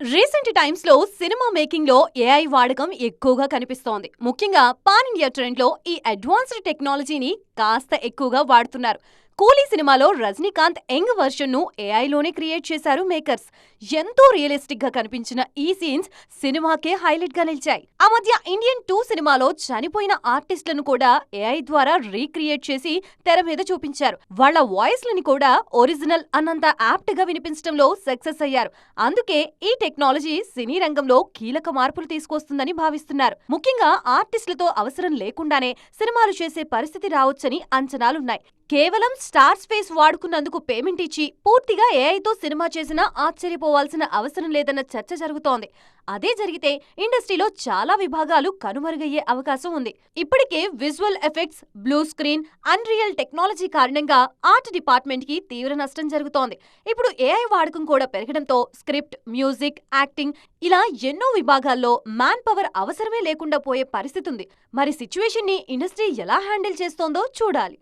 Recent times లో cinema making లో AI వాడకం ఎక్కువగా కనిపిస్తోంది. ముఖ్యంగా పాన్ ఇండియా ట్రెండ్ లో ఈ అడ్వాన్స్డ్ టెక్నాలజీని కాస్త ఎక్కువగా వాడుతున్నారు. కూలీ సినిమాలో రజనీకాంత్ యంగ్ వర్షన్ ను ఏఐ లోనే క్రియేట్ చేశారు మేకర్స్. ఎంతో రియలిస్టిక్ గా కనిపించిన ఈ సీన్స్ సినిమాకే హైలైట్ గా నిలిచాయి. ఆ మధ్య ఇండియన్ 2 సినిమాలో చనిపోయిన ఆర్టిస్టులను కూడా ఏఐ ద్వారా రీక్రియేట్ చేసి తెర మీద చూపించారు. వాళ్ళ వాయిస్ లని కూడా ఒరిజినల్ అన్నంత యాప్ట్ గా వినిపించడంలో సక్సెస్ అయ్యారు. అందుకే ఈ టెక్నాలజీ సినీ రంగంలో కీలక మార్పులు తీసుకొస్తుందని భావిస్తున్నారు. ముఖ్యంగా ఆర్టిస్టులతో అవసరం లేకుండానే సినిమాలు చేసే పరిస్థితి రావచ్చని అంచనాలున్నాయి. కేవలం స్టార్ స్పేస్ వాడుకున్నందుకు పేమెంట్ ఇచ్చి పూర్తిగా ఏఐతో సినిమా చేసినా ఆశ్చర్యపోవాల్సిన అవసరం లేదన్న చర్చ జరుగుతోంది. అదే జరిగితే ఇండస్ట్రీలో చాలా విభాగాలు కనుమరుగయ్యే అవకాశం ఉంది. ఇప్పటికే visual effects, blue screen, unreal technology కారణంగా ఆర్ట్ డిపార్ట్మెంట్ కి తీవ్ర నష్టం జరుగుతోంది. ఇప్పుడు ఏఐ వాడకం కూడా పెరగడంతో స్క్రిప్ట్, మ్యూజిక్, యాక్టింగ్ ఇలా ఎన్నో విభాగాల్లో మ్యాన్ పవర్ అవసరమే లేకుండా పోయే పరిస్థితి ఉంది. మరి సిచ్యువేషన్ ని ఇండస్ట్రీ ఎలా హ్యాండిల్ చేస్తోందో చూడాలి.